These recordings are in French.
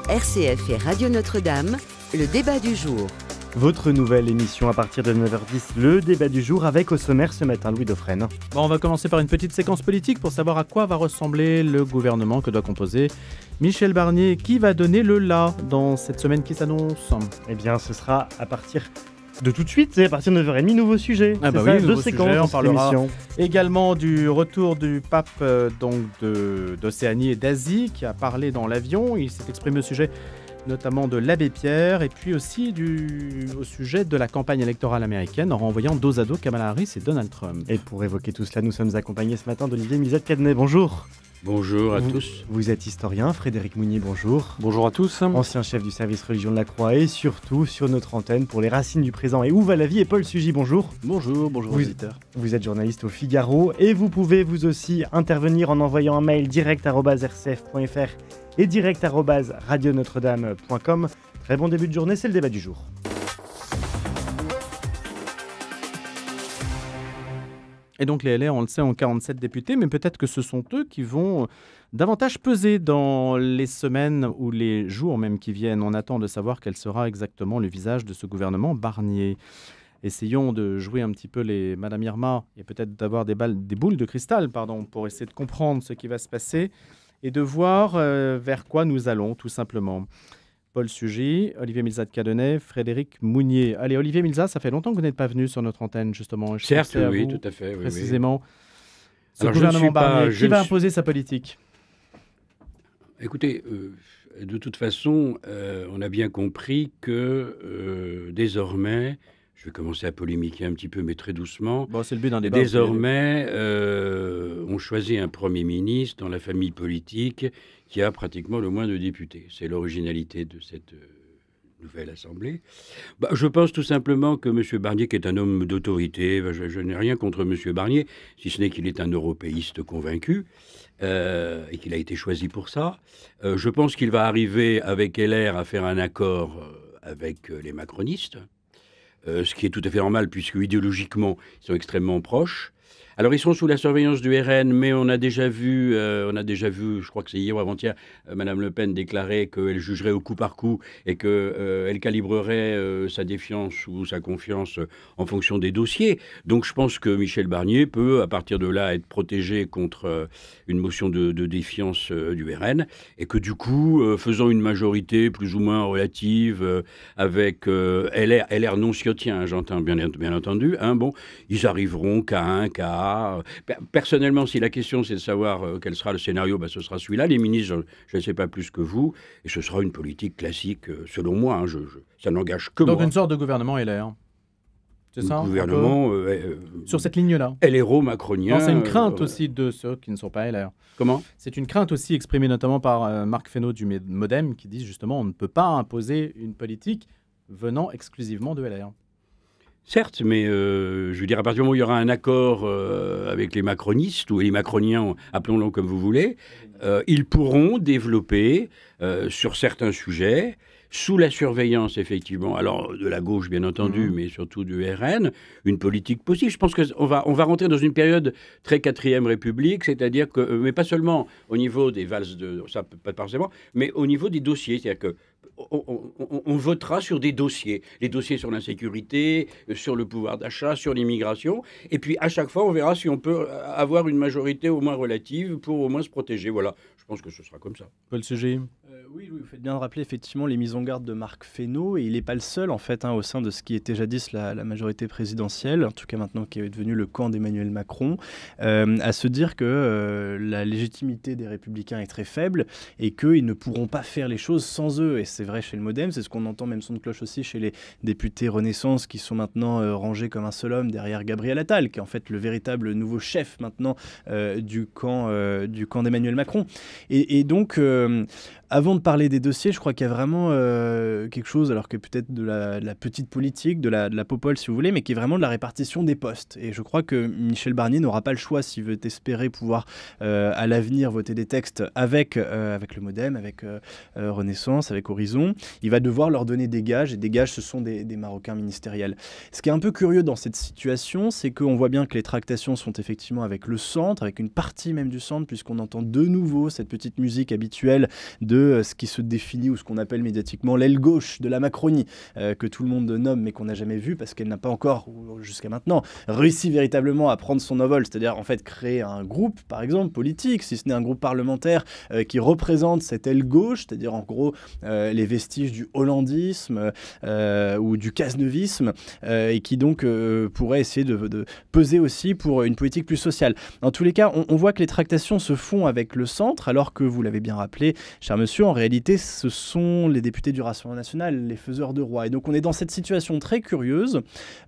RCF et Radio Notre-Dame, le débat du jour. Votre nouvelle émission à partir de 9h10, le débat du jour avec au sommaire ce matin Louis Dauphren. Bon, on va commencer par une petite séquence politique pour savoir à quoi va ressembler le gouvernement que doit composer Michel Barnier. Qui va donner le la dans cette semaine qui s'annonce ? Eh bien, ce sera à partir de tout de suite, c'est à partir de 9h30, nouveau sujet. Ah bah c'est oui, ça, nouveau deux séquences sujet, on dans cette parlera émission. Également du retour du pape d'Océanie et d'Asie qui a parlé dans l'avion. Il s'est exprimé au sujet notamment de l'abbé Pierre et puis aussi au sujet de la campagne électorale américaine en renvoyant dos à dos Kamala Harris et Donald Trump. Et pour évoquer tout cela, nous sommes accompagnés ce matin d'Olivier Milzat-Cadenet. Bonjour. Bonjour à tous. Vous êtes historien, Frédéric Mounier, bonjour. Bonjour à tous. Ancien chef du service religion de la Croix et surtout sur notre antenne pour les racines du présent et où va la vie. Et Paul Sugy, bonjour. Bonjour aux auditeurs. Vous êtes journaliste au Figaro et vous pouvez vous aussi intervenir en envoyant un mail direct@rcf.fr et direct@radionotre-dame.com. Très bon début de journée, c'est le débat du jour. Et donc les LR, on le sait, ont 47 députés, mais peut-être que ce sont eux qui vont davantage peser dans les semaines ou les jours même qui viennent. On attend de savoir quel sera exactement le visage de ce gouvernement Barnier. Essayons de jouer un petit peu les Madame Irma et peut-être d'avoir des boules de cristal, pour essayer de comprendre ce qui va se passer et de voir vers quoi nous allons, tout simplement. Paul Sugy, Olivier Milzat-Cadenet, Frédéric Mounier. Allez, Olivier Milzat, ça fait longtemps que vous n'êtes pas venu sur notre antenne, justement. Certes, oui, tout à fait. Oui, précisément. Oui. Ce alors, gouvernement Barnier, qui va imposer sa politique ? Écoutez, de toute façon, on a bien compris que désormais, je vais commencer à polémiquer un petit peu, mais très doucement. Bon, c'est le but d'un débat. Désormais, on choisit un Premier ministre dans la famille politique qui a pratiquement le moins de députés. C'est l'originalité de cette nouvelle Assemblée. Je pense tout simplement que M. Barnier, qui est un homme d'autorité, je n'ai rien contre M. Barnier, si ce n'est qu'il est un européiste convaincu et qu'il a été choisi pour ça. Je pense qu'il va arriver avec LR à faire un accord avec les macronistes. Ce qui est tout à fait normal, puisque idéologiquement, ils sont extrêmement proches. Alors, ils sont sous la surveillance du RN, mais on a déjà vu, je crois que c'est hier ou avant-hier, Mme Le Pen déclarer qu'elle jugerait au coup par coup et qu'elle calibrerait sa défiance ou sa confiance en fonction des dossiers. Donc, je pense que Michel Barnier peut, à partir de là, être protégé contre une motion de défiance du RN et que, du coup, faisant une majorité plus ou moins relative avec LR non ciotien, j'entends bien entendu, ils arriveront qu'à un cas. Personnellement, si la question c'est de savoir quel sera le scénario, ce sera celui-là. Les ministres, je ne sais pas plus que vous, et ce sera une politique classique, selon moi. Ça n'engage que moi. Donc une sorte de gouvernement LR. C'est ça ? Gouvernement sur cette ligne-là. LRO-macronien. C'est une crainte aussi de ceux qui ne sont pas LR. Comment ? C'est une crainte aussi exprimée notamment par Marc Fesneau du Modem qui dit justement on ne peut pas imposer une politique venant exclusivement de LR. Certes, mais je veux dire, à partir du moment où il y aura un accord avec les macronistes, ou les macroniens, appelons-le comme vous voulez, ils pourront développer sur certains sujets, sous la surveillance, effectivement, alors de la gauche, bien entendu, mais surtout du RN, une politique possible. Je pense qu'on va rentrer dans une période très 4e République, c'est-à-dire que, mais pas seulement au niveau des valses de... ça pas forcément, mais au niveau des dossiers, c'est-à-dire que on votera sur des dossiers, les dossiers sur l'insécurité, sur le pouvoir d'achat, sur l'immigration, et puis à chaque fois on verra si on peut avoir une majorité au moins relative pour au moins se protéger. Voilà, je pense que ce sera comme ça. Paul Sugy. Oui, vous faites bien de rappeler effectivement les mises en garde de Marc Fesneau, et il n'est pas le seul en fait au sein de ce qui était jadis la majorité présidentielle, en tout cas maintenant qui est devenu le camp d'Emmanuel Macron, à se dire que la légitimité des Républicains est très faible et qu'ils ne pourront pas faire les choses sans eux. Et c'est vrai chez le Modem, c'est ce qu'on entend même son de cloche aussi chez les députés Renaissance qui sont maintenant rangés comme un seul homme derrière Gabriel Attal, qui est en fait le véritable nouveau chef maintenant du camp d'Emmanuel Macron. Et donc, avant de parler des dossiers, je crois qu'il y a vraiment quelque chose, alors que peut-être de la petite politique, de la popole si vous voulez, mais qui est vraiment de la répartition des postes. Et je crois que Michel Barnier n'aura pas le choix s'il veut espérer pouvoir à l'avenir voter des textes avec le Modem, avec Renaissance, avec Horizon. Il va devoir leur donner des gages, et des gages ce sont des Marocains ministériels. Ce qui est un peu curieux dans cette situation, c'est qu'on voit bien que les tractations sont effectivement avec le centre, avec une partie même du centre, puisqu'on entend de nouveau cette petite musique habituelle de ce qui se définit ou ce qu'on appelle médiatiquement l'aile gauche de la Macronie, que tout le monde nomme mais qu'on n'a jamais vu parce qu'elle n'a pas encore, jusqu'à maintenant, réussi véritablement à prendre son envol, c'est-à-dire en fait créer un groupe, par exemple, politique, si ce n'est un groupe parlementaire qui représente cette aile gauche, c'est-à-dire en gros les vestiges du hollandisme ou du cazeneuvisme, et qui donc pourrait essayer de peser aussi pour une politique plus sociale. Dans tous les cas, on voit que les tractations se font avec le centre, alors que, vous l'avez bien rappelé, cher monsieur, en réalité, ce sont les députés du Rassemblement national, les faiseurs de roi. Et donc on est dans cette situation très curieuse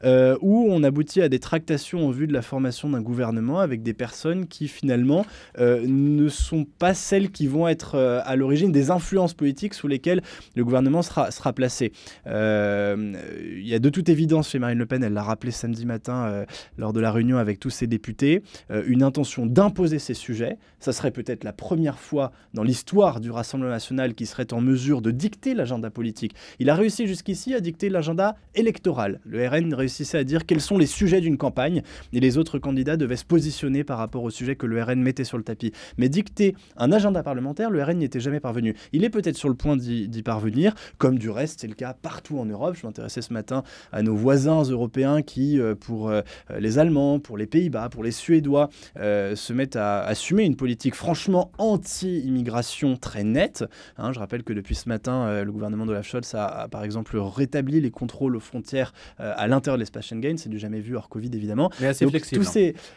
où on aboutit à des tractations en vue de la formation d'un gouvernement avec des personnes qui finalement ne sont pas celles qui vont être à l'origine des influences politiques sous lesquelles le gouvernement sera placé. Il y a de toute évidence chez Marine Le Pen, elle l'a rappelé samedi matin lors de la réunion avec tous ses députés, une intention d'imposer ces sujets. Ça serait peut-être la première fois dans l'histoire du Rassemblement national qui serait en mesure de dicter l'agenda politique. Il a réussi jusqu'ici à dicter l'agenda électoral. Le RN réussissait à dire quels sont les sujets d'une campagne et les autres candidats devaient se positionner par rapport aux sujets que le RN mettait sur le tapis. Mais dicter un agenda parlementaire, le RN n'y était jamais parvenu. Il est peut-être sur le point d'y parvenir, comme du reste c'est le cas partout en Europe. Je m'intéressais ce matin à nos voisins européens qui, pour les Allemands, pour les Pays-Bas, pour les Suédois, se mettent à assumer une politique franchement anti-immigration très nette. Je rappelle que depuis ce matin, le gouvernement d'Olaf Scholz a par exemple rétabli les contrôles aux frontières à l'intérieur de l'espace Schengen. C'est du jamais vu hors Covid évidemment. Mais assez flexible.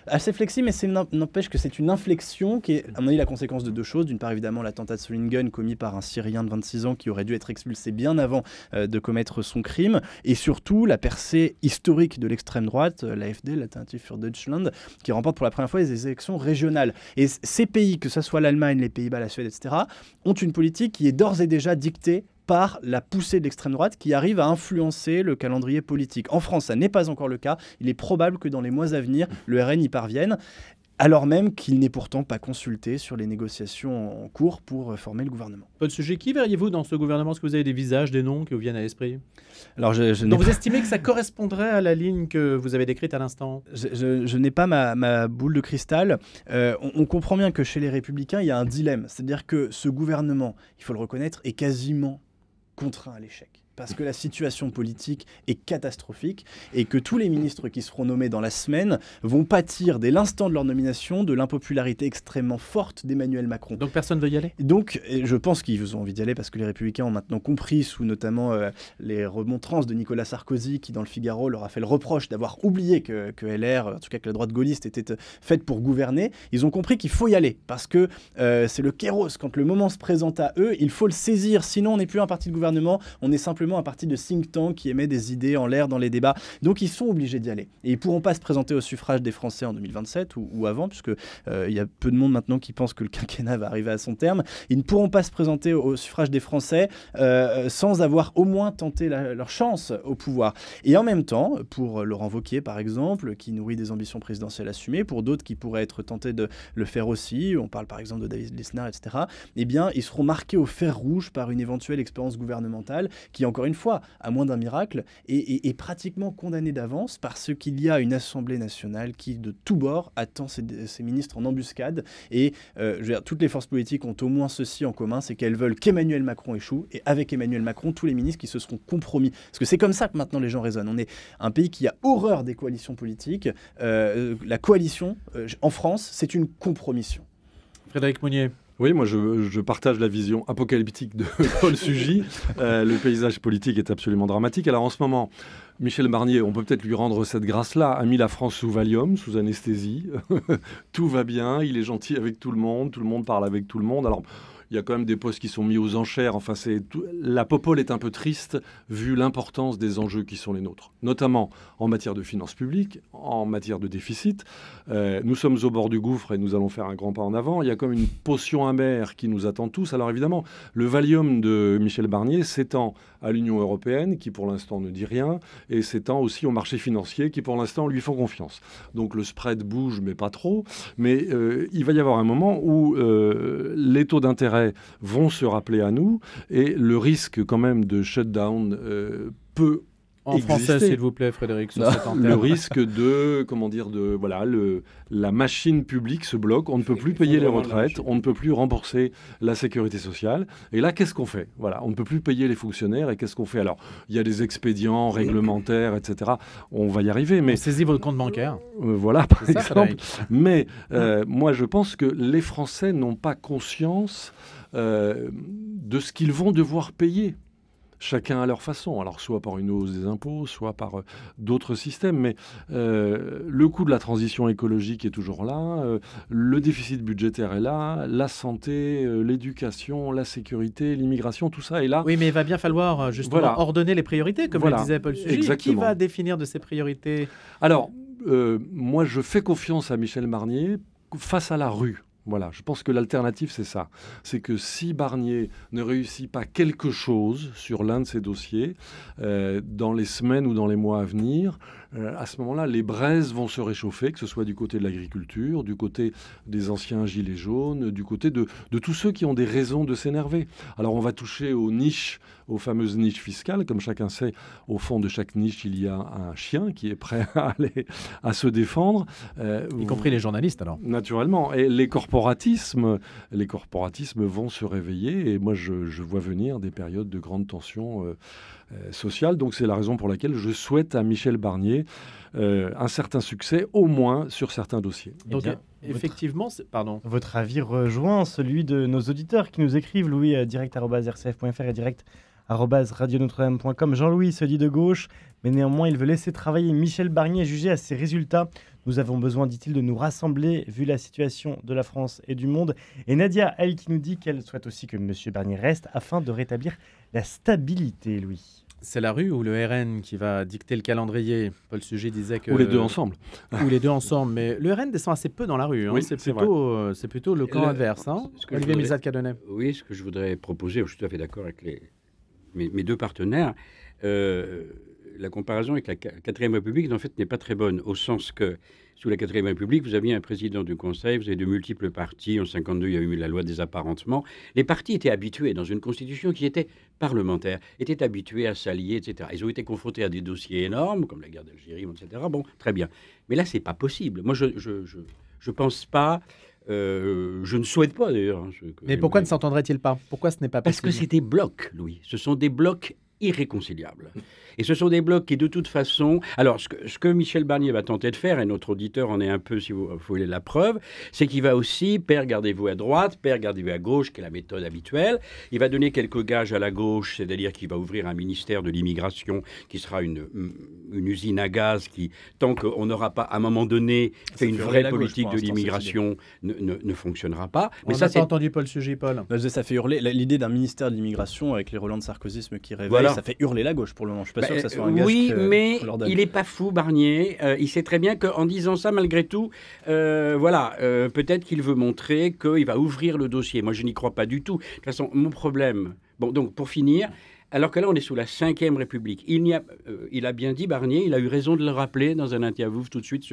Assez flexible, mais n'empêche que c'est une inflexion qui est, à mon avis, la conséquence de deux choses. D'une part, évidemment, l'attentat de Solingen commis par un Syrien de 26 ans qui aurait dû être expulsé bien avant de commettre son crime. Et surtout, la percée historique de l'extrême droite, l'AfD, l'Alternative für Deutschland, qui remporte pour la première fois les élections régionales. Et ces pays, que ce soit l'Allemagne, les Pays-Bas, la Suède, etc., ont une politique qui est d'ores et déjà dictée par la poussée de l'extrême droite qui arrive à influencer le calendrier politique. En France, ça n'est pas encore le cas. Il est probable que dans les mois à venir, le RN y parvienne, alors même qu'il n'est pourtant pas consulté sur les négociations en cours pour former le gouvernement. Paul Sujet, qui verriez-vous dans ce gouvernement? Est-ce que vous avez des visages, des noms qui vous viennent à l'esprit? Alors, donc vous estimez que ça correspondrait à la ligne que vous avez décrite à l'instant? Je n'ai pas ma boule de cristal. On comprend bien que chez les Républicains, il y a un dilemme. C'est-à-dire que ce gouvernement, il faut le reconnaître, est quasiment contraint à l'échec. Parce que la situation politique est catastrophique et que tous les ministres qui seront nommés dans la semaine vont pâtir dès l'instant de leur nomination de l'impopularité extrêmement forte d'Emmanuel Macron. Donc personne ne veut y aller? Donc je pense qu'ils ont envie d'y aller parce que les Républicains ont maintenant compris, sous notamment les remontrances de Nicolas Sarkozy qui dans le Figaro leur a fait le reproche d'avoir oublié que LR, en tout cas que la droite gaulliste était faite pour gouverner. Ils ont compris qu'il faut y aller parce que c'est le kéros. Quand le moment se présente à eux, il faut le saisir. Sinon on n'est plus un parti de gouvernement, on est simplement un parti de think tank qui émet des idées en l'air dans les débats. Donc ils sont obligés d'y aller. Et ils ne pourront pas se présenter au suffrage des Français en 2027 ou avant, puisque il y a peu de monde maintenant qui pense que le quinquennat va arriver à son terme. Ils ne pourront pas se présenter au suffrage des Français sans avoir au moins tenté leur chance au pouvoir. Et en même temps, pour Laurent Wauquiez par exemple, qui nourrit des ambitions présidentielles assumées, pour d'autres qui pourraient être tentés de le faire aussi, on parle par exemple de David Lisnard, etc., eh bien ils seront marqués au fer rouge par une éventuelle expérience gouvernementale qui, encore une fois, à moins d'un miracle, est pratiquement condamné d'avance parce qu'il y a une Assemblée nationale qui, de tous bords, attend ses ministres en embuscade. Et je veux dire, toutes les forces politiques ont au moins ceci en commun, c'est qu'elles veulent qu'Emmanuel Macron échoue, et avec Emmanuel Macron, tous les ministres qui se seront compromis. Parce que c'est comme ça que maintenant les gens raisonnent. On est un pays qui a horreur des coalitions politiques. La coalition, en France, c'est une compromission. Frédéric Mounier. Oui, moi je partage la vision apocalyptique de Paul Sugy. Le paysage politique est absolument dramatique. Alors en ce moment, Michel Barnier, on peut peut-être lui rendre cette grâce-là, a mis la France sous Valium, sous anesthésie. Tout va bien, il est gentil avec tout le monde parle avec tout le monde. Alors il y a quand même des postes qui sont mis aux enchères. Enfin, la popole est un peu triste vu l'importance des enjeux qui sont les nôtres, notamment en matière de finances publiques, en matière de déficit. Nous sommes au bord du gouffre et nous allons faire un grand pas en avant. Il y a comme une potion amère qui nous attend tous. Alors évidemment, le Valium de Michel Barnier s'étend à l'Union européenne, qui pour l'instant ne dit rien, et s'étend aussi aux marchés financiers, qui pour l'instant lui font confiance. Donc le spread bouge, mais pas trop. Mais il va y avoir un moment où les taux d'intérêt vont se rappeler à nous et le risque quand même de shutdown peut En français, exister. s'il vous plaît, Frédéric, sur cette antenne. Le risque de, la machine publique se bloque, on ne peut plus payer les retraites, on ne peut plus rembourser la sécurité sociale. Et là, qu'est-ce qu'on fait? Voilà, on ne peut plus payer les fonctionnaires et qu'est-ce qu'on fait? Alors, il y a des expédients réglementaires, etc. On va y arriver, mais... On saisit votre compte bancaire. Voilà, par C'est ça, exemple. Frédéric. Mais moi, je pense que les Français n'ont pas conscience de ce qu'ils vont devoir payer. Chacun à leur façon, alors soit par une hausse des impôts, soit par d'autres systèmes, mais le coût de la transition écologique est toujours là, le déficit budgétaire est là, la santé, l'éducation, la sécurité, l'immigration, tout ça est là. Oui, mais il va bien falloir justement Voilà. ordonner les priorités, comme Voilà. le disait Paul Sugy. Qui Exactement. va définir de ces priorités? Alors, moi je fais confiance à Michel Barnier face à la rue. Voilà, je pense que l'alternative, c'est ça. C'est que si Barnier ne réussit pas quelque chose sur l'un de ces dossiers, dans les semaines ou dans les mois à venir, à ce moment-là, les braises vont se réchauffer, que ce soit du côté de l'agriculture, du côté des anciens gilets jaunes, du côté de tous ceux qui ont des raisons de s'énerver. Alors, on va toucher aux niches, aux fameuses niches fiscales. Comme chacun sait, au fond de chaque niche, il y a un chien qui est prêt à se défendre. Y compris les journalistes, alors. Naturellement. Et les corporatismes vont se réveiller. Et moi, je vois venir des périodes de grande tension sociale. Donc, c'est la raison pour laquelle je souhaite à Michel Barnier un certain succès, au moins sur certains dossiers. Donc, bien, effectivement, pardon. Votre avis rejoint celui de nos auditeurs qui nous écrivent, Louis, direct@rcf.fr et direct@radionotre-dame.com. Jean-Louis se dit de gauche, mais néanmoins, il veut laisser travailler Michel Barnier, juger à ses résultats. Nous avons besoin, dit-il, de nous rassembler, vu la situation de la France et du monde. Et Nadia, elle, qui nous dit qu'elle souhaite aussi que M. Barnier reste, afin de rétablir la stabilité, Louis. C'est la rue ou le RN qui va dicter le calendrier? Paul Sugy disait que... Ou les deux ensemble. Ou les deux ensemble, mais le RN descend assez peu dans la rue. Hein. Oui, c'est c'est plutôt le camp adverse. Hein. Ce que je Olivier voudrais- Milzat-Cadonnet. Oui, ce que je voudrais proposer, je suis tout à fait d'accord avec mes deux partenaires, la comparaison avec la 4e République, en fait, n'est pas très bonne, au sens que, sous la 4e République, vous aviez un président du Conseil, vous avez de multiples partis. En 1952, il y a eu la loi des apparentements. Les partis étaient habitués, dans une constitution qui était parlementaire, étaient habitués à s'allier, etc. Ils ont été confrontés à des dossiers énormes, comme la guerre d'Algérie, etc. Bon, très bien. Mais là, c'est pas possible. Moi, je pense pas... je ne souhaite pas, d'ailleurs. Mais pourquoi ne s'entendraient-ils pas? Pourquoi ce n'est pas Parce possible? que c'est des blocs, Louis. Ce sont des blocs irréconciliables. Et ce sont des blocs qui, de toute façon... Alors, ce que Michel Barnier va tenter de faire, et notre auditeur en est un peu, si vous voulez, la preuve, c'est qu'il va aussi, père, gardez-vous à droite, père, gardez-vous à gauche, qui est la méthode habituelle. Il va donner quelques gages à la gauche, c'est-à-dire qu'il va ouvrir un ministère de l'immigration qui sera une usine à gaz qui, tant qu'on n'aura pas, à un moment donné, fait une vraie politique de l'immigration, ne fonctionnera pas. Mais ça, c'est entendu Paul Sugy, Paul. Là, je disais, ça fait hurler. L'idée d'un ministère de l'immigration avec les relents de sarkozysme qui réveillent, Voilà. ça fait hurler la gauche pour le moment. Je suis pas sûr que ça soit un gage oui, que- mais qu'on leur donne. il n'est pas fou, Barnier. Il sait très bien qu'en disant ça, malgré tout, peut-être qu'il veut montrer qu'il va ouvrir le dossier. Moi, je n'y crois pas du tout. De toute façon, mon problème... Bon, donc, pour finir... Alors que là, on est sous la 5e République. Il a bien dit, Barnier, il a eu raison de le rappeler dans un interview tout de suite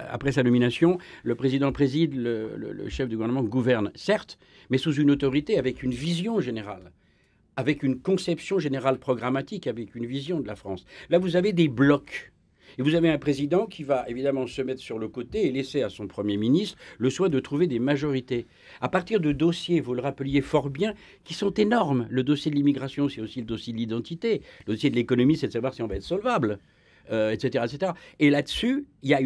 après sa nomination. Le président préside, le chef du gouvernement gouverne, certes, mais sous une autorité avec une vision générale, avec une conception générale programmatique, avec une vision de la France. Là, vous avez des blocs. Et vous avez un président qui va évidemment se mettre sur le côté et laisser à son Premier ministre le soin de trouver des majorités. À partir de dossiers, vous le rappeliez fort bien, qui sont énormes. Le dossier de l'immigration, c'est aussi le dossier de l'identité. Le dossier de l'économie, c'est de savoir si on va être solvable, etc., etc. Et là-dessus, il y a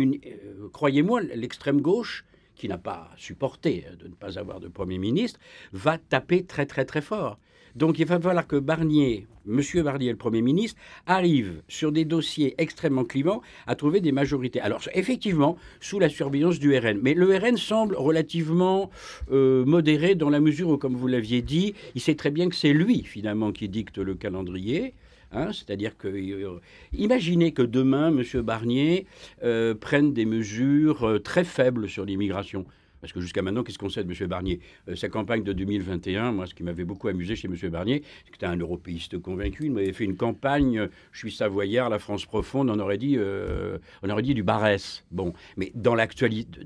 croyez-moi, l'extrême gauche, qui n'a pas supporté de ne pas avoir de Premier ministre, va taper très, très, très fort. Donc il va falloir que Barnier, M. Barnier, le Premier ministre, arrive sur des dossiers extrêmement clivants à trouver des majorités. Alors effectivement, sous la surveillance du RN. Mais le RN semble relativement modéré dans la mesure où, comme vous l'aviez dit, il sait très bien que c'est lui, finalement, qui dicte le calendrier. C'est-à-dire que, imaginez que demain, M. Barnier prenne des mesures très faibles sur l'immigration. Parce que jusqu'à maintenant, qu'est-ce qu'on sait de M. Barnier? Sa campagne de 2021, moi, ce qui m'avait beaucoup amusé chez M. Barnier, c'est que c'était un européiste convaincu. Il m'avait fait une campagne, je suis savoyard, la France profonde, on aurait dit du Barès. Bon, mais dans l'actualité,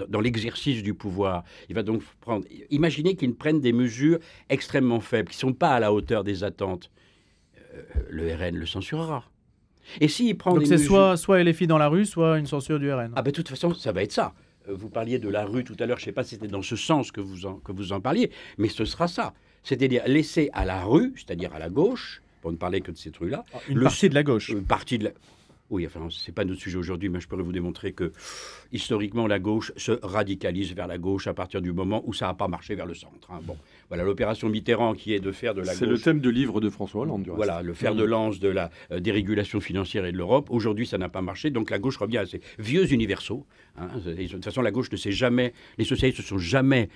dans l'exercice du pouvoir, il va donc prendre... Imaginez qu'il prenne des mesures extrêmement faibles, qui ne sont pas à la hauteur des attentes. Le RN le censurera. Et s'il prend Donc des c'est mesures... soit LFI dans la rue, soit une censure du RN. Ah ben de toute façon, ça va être ça. Vous parliez de la rue tout à l'heure, je ne sais pas si c'était dans ce sens que vous en parliez, mais ce sera ça. C'est-à-dire laisser à la rue, c'est-à-dire à la gauche, pour ne parler que de ces trucs-là... Une partie de la gauche. Une partie de la... Oui, enfin, ce n'est pas notre sujet aujourd'hui, mais je pourrais vous démontrer que, historiquement, la gauche se radicalise vers la gauche à partir du moment où ça n'a pas marché vers le centre. Hein. Bon, voilà, l'opération Mitterrand qui est de faire de la gauche... C'est le thème de livre de François Hollande, du reste. Voilà, le fer de lance de la dérégulation financière et de l'Europe. Aujourd'hui, ça n'a pas marché, donc la gauche revient à ces vieux universaux. Hein. De toute façon, la gauche ne s'est jamais... Les socialistes ne se sont jamais...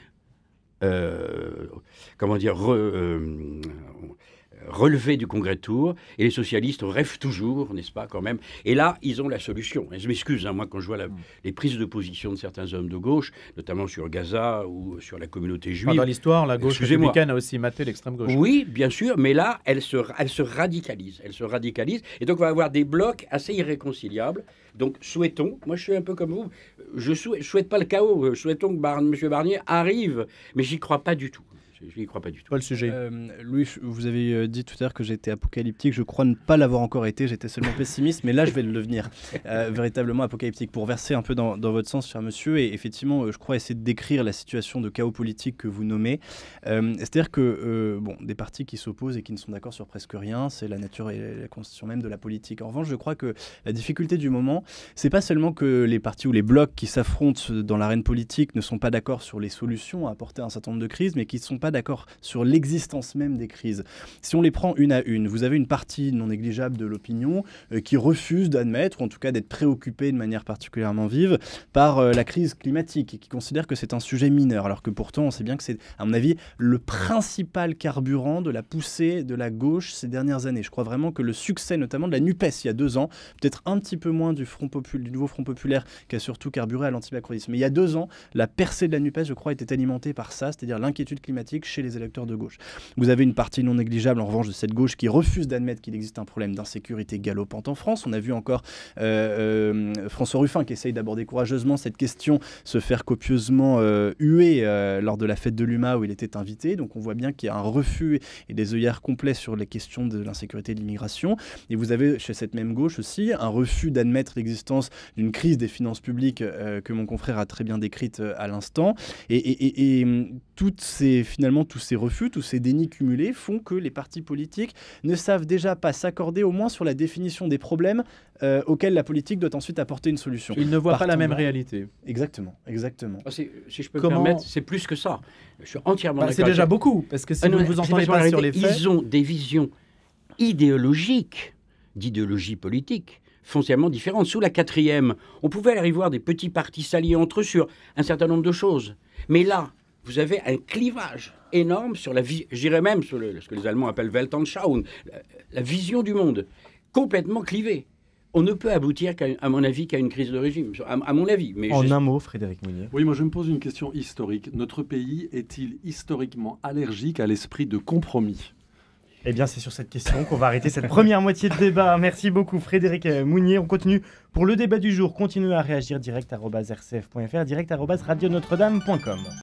relevés du Congrès de Tours, et les socialistes rêvent toujours, n'est-ce pas, quand même. Et là, ils ont la solution. Et je m'excuse, hein, moi, quand je vois les prises de position de certains hommes de gauche, notamment sur Gaza ou sur la communauté juive... Dans l'histoire, la gauche républicaine a aussi maté l'extrême gauche. Oui, bien sûr, mais là, elle se radicalise. Elle se radicalise, et donc on va avoir des blocs assez irréconciliables. Donc souhaitons, moi je suis un peu comme vous, je souhaite pas le chaos, souhaitons que M. Barnier arrive, mais j'y crois pas du tout. Je n'y crois pas du tout. Pas le sujet. Louis, vous avez dit tout à l'heure que j'étais apocalyptique. Je crois ne pas l'avoir encore été. J'étais seulement pessimiste, mais là, je vais le devenir. Véritablement apocalyptique. Pour verser un peu dans votre sens, cher monsieur, et effectivement, je crois essayer de décrire la situation de chaos politique que vous nommez. C'est-à-dire que des partis qui s'opposent et qui ne sont d'accord sur presque rien, c'est la nature et la constitution même de la politique. En revanche, je crois que la difficulté du moment, c'est pas seulement que les partis ou les blocs qui s'affrontent dans l'arène politique ne sont pas d'accord sur les solutions à apporter à un certain nombre de crises, mais qui ne sont pas d'accord sur l'existence même des crises. Si on les prend une à une, vous avez une partie non négligeable de l'opinion qui refuse d'admettre, ou en tout cas d'être préoccupée de manière particulièrement vive par la crise climatique, et qui considère que c'est un sujet mineur, alors que pourtant on sait bien que c'est, à mon avis, le principal carburant de la poussée de la gauche ces dernières années. Je crois vraiment que le succès, notamment de la NUPES il y a 2 ans, peut-être un petit peu moins du nouveau Front Populaire qui a surtout carburé à l'antimacronisme, mais il y a 2 ans, la percée de la NUPES, je crois, était alimentée par ça, c'est-à-dire l'inquiétude climatique chez les électeurs de gauche. Vous avez une partie non négligeable, en revanche, de cette gauche qui refuse d'admettre qu'il existe un problème d'insécurité galopante en France. On a vu encore François Ruffin qui essaye d'aborder courageusement cette question, se faire copieusement huer lors de la fête de l'UMA où il était invité. Donc on voit bien qu'il y a un refus et des œillères complets sur les questions de l'insécurité et de l'immigration. Et vous avez chez cette même gauche aussi un refus d'admettre l'existence d'une crise des finances publiques que mon confrère a très bien décrite à l'instant. Et finalement, tous ces refus, tous ces dénis cumulés font que les partis politiques ne savent déjà pas s'accorder au moins sur la définition des problèmes auxquels la politique doit ensuite apporter une solution. Ils ne voient pas la même réalité. Exactement. Si je peux me permettre, c'est plus que ça. Je suis entièrement d'accord. C'est déjà beaucoup, parce que si vous ne vous entendez pas sur les faits... Ils ont des visions idéologiques, d'idéologie politique, foncièrement différentes. Sous la 4e, on pouvait aller voir des petits partis s'allier entre eux sur un certain nombre de choses. Mais là, vous avez un clivage énorme sur j'irais même sur ce que les Allemands appellent Weltanschauung, la vision du monde, complètement clivée. On ne peut aboutir, à mon avis, qu'à une crise de régime, à mon avis. Mais un mot, Frédéric Mounier. Oui, moi je me pose une question historique. Notre pays est-il historiquement allergique à l'esprit de compromis ? Eh bien, c'est sur cette question qu'on va arrêter cette première moitié de débat. Merci beaucoup, Frédéric Mounier. On continue pour le débat du jour. Continuez à réagir direct@rcf.fr, direct@radionotre-dame.com.